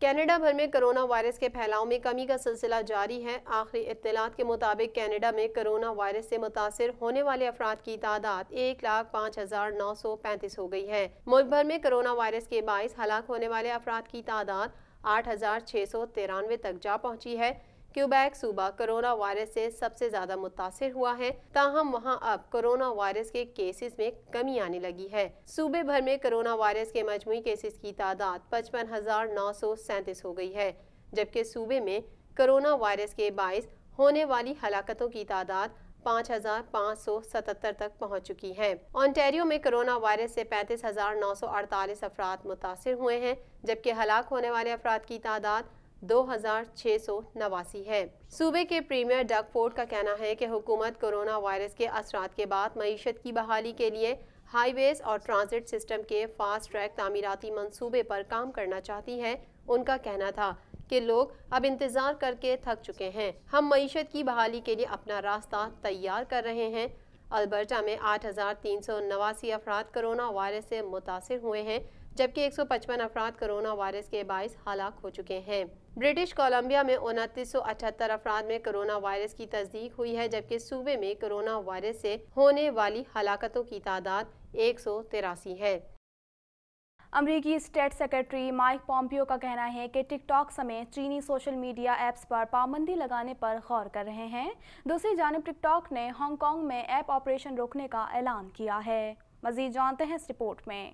Canada بھر میں corona virus کے پھیلاؤ میں کمی کا سلسلہ جاری ہے۔ آخری اطلاعات کے مطابق کینیڈا میں کرونا وائرس سے متاثر ہونے والے افراد کی تعداد 1,05,935 ہو گئی ہے۔ ملک بھر میں کرونا وائرس کے باعث ہلاک ہونے والے افراد کی تعداد 8,693 تک جا پہنچی ہے۔ کیوبیک صوبہ کرونا وائرس سے سب سے زیادہ متاثر ہوا ہے، تاہم وہاں اب کرونا وائرس کے کیسز میں کمی آنے لگی ہے۔ صوبے بھر میں کرونا وائرس کے مجموعی کیسز کی تعداد 55,937 ہو گئی ہے، جبکہ صوبے میں کرونا وائرس کے باعث ہونے والی ہلاکتوں کی تعداد 5,577 تک پہنچ چکی ہے۔ اونٹاریو میں کرونا وائرس سے 35,948 افراد متاثر ہوئے ہیں، جبکہ ہلاک ہونے والے افراد کی تعداد 2,689 ہے۔ صوبے کے پریمیئر ڈگ فورڈ کا کہنا ہے کہ حکومت کرونا وائرس کے اثرات کے بعد معیشت کی بحالی کے لیے ہائی ویز اور ٹرانزٹ سسٹم کے فاسٹ ٹریک تعمیراتی منصوبے پر کام کرنا چاہتی ہے۔ ان کا کہنا تھا کہ لوگ اب انتظار کر کے تھک چکے ہیں۔ ہم معیشت کی بحالی کے لیے اپنا راستہ تیار کر رہے ہیں۔ البرٹا میں 8,389 افراد کرونا وائرس سے متاثر ہوئے ہیں، جبکہ 155 افراد کرونا وائرس کے باعث ہلاک ہو چکے ہیں۔ برٹش کولمبیا میں 2,978 افراد میں کرونا وائرس کی تصدیق ہوئی ہے، جبکہ صوبے میں کرونا وائرس سے ہونے والی ہلاکتوں کی تعداد 183 ہے۔ امریکی اسٹیٹ سیکرٹری مائک پومپیو کا کہنا ہے کہ ٹک ٹاک سمیت چینی سوشل میڈیا ایپس پر پابندی لگانے پر غور کر رہے ہیں۔ دوسری جانب ٹک ٹاک نے ہانگ کانگ میں ایپ آپریشن روکنے کا اعلان کیا ہے۔ مزید جانتے ہیں اس رپورٹ میں۔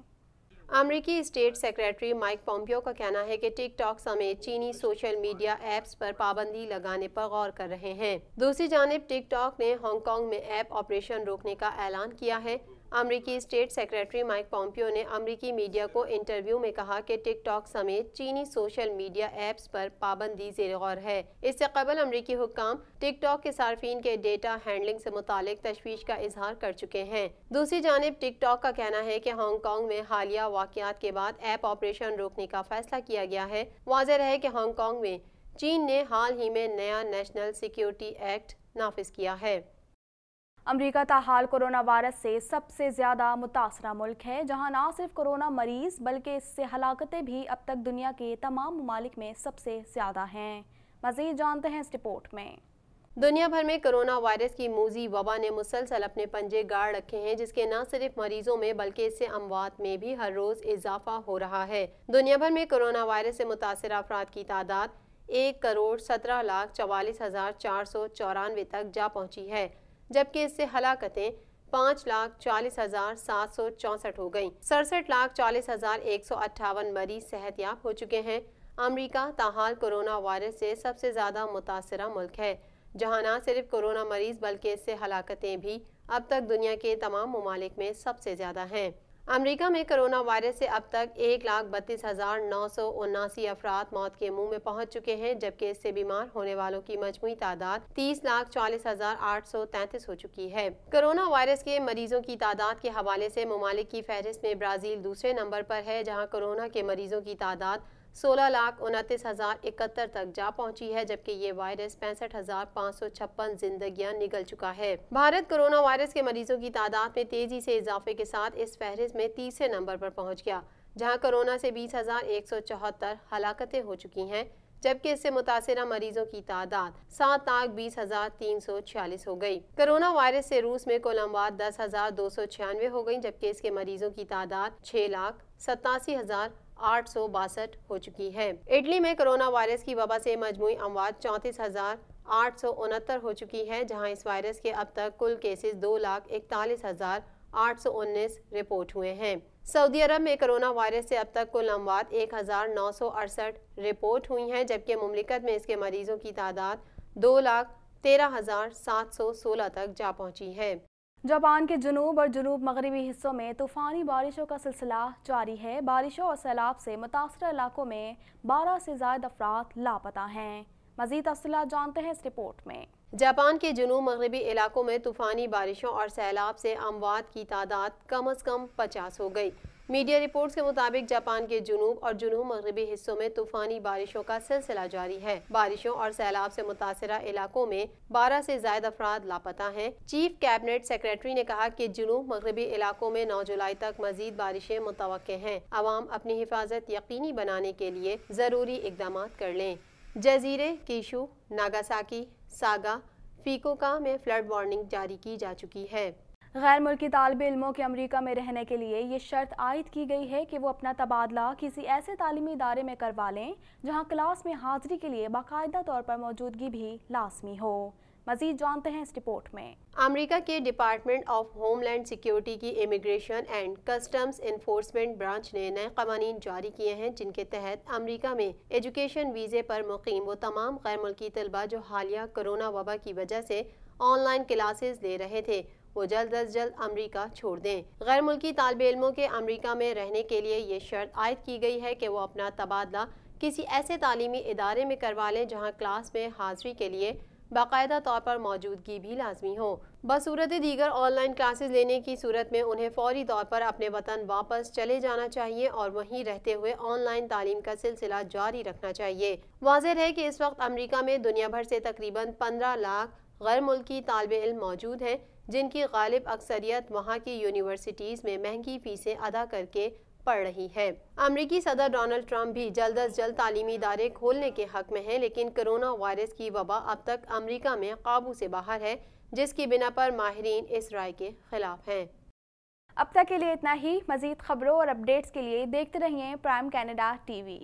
امریکی اسٹیٹ سیکرٹری مائک پومپیو کا کہنا ہے کہ ٹک ٹاک سمیت چینی سوشل میڈیا ایپس پر پابندی لگانے پر غور کر رہے ہیں۔ دوسری جانب ٹک ٹاک نے ہانگ کانگ میں ایپ آپریشن روکنے کا اعلان کیا ہے۔ امریکی اسٹیٹ سیکرٹری مائک پومپیو نے امریکی میڈیا کو انٹرویو میں کہا کہ ٹک ٹاک سمیت چینی سوشل میڈیا ایپس پر پابندی زیر غور ہے۔ اس سے قبل امریکی حکام ٹک ٹاک کے صارفین کے ڈیٹا ہینڈلنگ سے متعلق تشویش کا اظہار کر چکے ہیں۔ دوسری جانب ٹک ٹاک کا کہنا ہے کہ ہانگ کانگ میں حالیہ واقعات کے بعد ایپ آپریشن روکنے کا فیصلہ کیا گیا ہے۔ واضح رہے کہ ہانگ کانگ میں چین نے حال ہی میں نیا نیشنل سیکیورٹی ایکٹ نافذ کیا ہے۔ امریکہ تاحال کرونا وائرس سے سب سے زیادہ متاثرہ ملک ہے، جہاں نہ صرف کرونا مریض بلکہ اس سے ہلاکتیں بھی اب تک دنیا کے تمام ممالک میں سب سے زیادہ ہیں۔ مزید جانتے ہیں اس رپورٹ میں۔ دنیا بھر میں کرونا وائرس کی موذی وبا نے مسلسل اپنے پنجے گاڑ رکھے ہیں، جس کے نہ صرف مریضوں میں بلکہ اس سے اموات میں بھی ہر روز اضافہ ہو رہا ہے۔ دنیا بھر میں کرونا وائرس سے متاثرہ افراد کی تعداد 1,17,44,494 تک جا پہنچی ہے، جبکہ اس سے ہلاکتیں 5,40,764 ہو گئیں۔ 67,40,158 مریض صحت یاب ہو چکے ہیں۔ امریکہ تاحال کرونا وائرس سے سب سے زیادہ متاثرہ ملک ہے، جہاں نہ صرف کرونا مریض بلکہ اس سے ہلاکتیں بھی اب تک دنیا کے تمام ممالک میں سب سے زیادہ ہیں۔ امریکہ میں کرونا وائرس سے اب تک 1,32,979 افراد موت کے منہ میں پہنچ چکے ہیں، جبکہ اس سے بیمار ہونے والوں کی مجموعی تعداد 30,40,833 ہو چکی ہے۔ کرونا وائرس کے مریضوں کی تعداد کے حوالے سے ممالک کی فہرست میں برازیل دوسرے نمبر پر ہے، جہاں کرونا کے مریضوں کی تعداد 16,29,071 تک جا پہنچی ہے، جبکہ یہ وائرس 65,556 زندگیاں نگل چکا ہے۔ بھارت کرونا وائرس کے مریضوں کی تعداد میں تیزی سے اضافے کے ساتھ اس فہرست میں تیسرے نمبر پر پہنچ گیا، جہاں کرونا سے 20,174 ہلاکتیں ہو چکی ہیں، جبکہ اس سے متاثرہ مریضوں کی تعداد 7,20,346 ہو گئی۔ کرونا وائرس سے روس میں کل اموات 10,296 ہو گئیں، جبکہ اس کے مریضوں کی تعداد 6,87,862 ہو چکی ہے۔ اٹلی میں کرونا وائرس کی وبا سے مجموعی اموات 34,869 ہو چکی ہے، جہاں اس وائرس کے اب تک کل کیسز 2,41,819 رپورٹ ہوئے ہیں۔ سعودی عرب میں کرونا وائرس سے اب تک کل اموات 1,968 رپورٹ ہوئی ہیں، جبکہ مملکت میں اس کے مریضوں کی تعداد 2,13,716 تک جا پہنچی ہے۔ جاپان کے جنوب اور جنوب مغربی حصوں میں طوفانی بارشوں کا سلسلہ جاری ہے۔ بارشوں اور سیلاب سے متاثرہ علاقوں میں 12 سے زائد افراد لاپتہ ہیں۔ مزید تفصیلات جانتے ہیں اس رپورٹ میں۔ جاپان کے جنوب مغربی علاقوں میں طوفانی بارشوں اور سیلاب سے اموات کی تعداد کم از کم 50 ہو گئی۔ میڈیا رپورٹس کے مطابق جاپان کے جنوب اور جنوب مغربی حصوں میں طوفانی بارشوں کا سلسلہ جاری ہے۔ بارشوں اور سیلاب سے متاثرہ علاقوں میں 12 سے زائد افراد لاپتہ ہیں۔ چیف کیبنٹ سیکریٹری نے کہا کہ جنوب مغربی علاقوں میں 9 جولائی تک مزید بارشیں متوقع ہیں۔ عوام اپنی حفاظت یقینی بنانے کے لیے ضروری اقدامات کر لیں۔ جزیرے کیشو، ناگاساکی، ساگا، فیکوکا میں فلڈ وارننگ جاری کی جا چکی ہے۔ غیر ملکی طالب علموں کے امریکہ میں رہنے کے لیے یہ شرط عائد کی گئی ہے کہ وہ اپنا تبادلہ کسی ایسے تعلیمی ادارے میں کروا لیں جہاں کلاس میں حاضری کے لیے باقاعدہ طور پر موجودگی بھی لازمی ہو۔ مزید جانتے ہیں اس رپورٹ میں۔ امریکہ کے department of homeland security کی immigration and customs enforcement branch نے نئے قوانین جاری کیے ہیں جن کے تحت امریکہ میں ایجوکیشن ویزے پر مقیم وہ تمام غیر ملکی طلبہ جو حالیہ کرونا وبا کی وجہ سے آن لائن کلاسز لے رہے تھے وہ جلد از جلد امریکہ چھوڑ دیں۔ غیر ملکی طالب علموں کے امریکہ میں رہنے کے لیے یہ شرط عائد کی گئی ہے کہ وہ اپنا تبادلہ کسی ایسے تعلیمی ادارے میں کروا لیں جہاں کلاس میں حاضری کے لیے باقاعدہ طور پر موجودگی بھی لازمی ہو۔ بصورت دیگر آن لائن کلاسز لینے کی صورت میں انہیں فوری طور پر اپنے وطن واپس چلے جانا چاہیے اور وہیں رہتے ہوئے آن لائن تعلیم کا سلسلہ جاری رکھنا چاہیے۔ واضح ہے کہ اس وقت امریکہ میں دنیا بھر سے تقریباً 15 لاکھ غیر ملکی طالب علم موجود ہیں جن کی غالب اکثریت وہاں کی یونیورسٹیز میں مہنگی فیسیں ادا کر کے پڑھ رہی ہے۔ امریکی صدر ڈونلڈ ٹرمپ بھی جلد از جلد تعلیمی ادارے کھولنے کے حق میں ہیں لیکن کرونا وائرس کی وبا اب تک امریکہ میں قابو سے باہر ہے جس کی بنا پر ماہرین اس رائے کے خلاف ہیں۔ اب تک کے لیے اتنا ہی۔ مزید خبروں اور اپڈیٹس کے لیے دیکھتے رہیے پرائم کینیڈا ٹی وی۔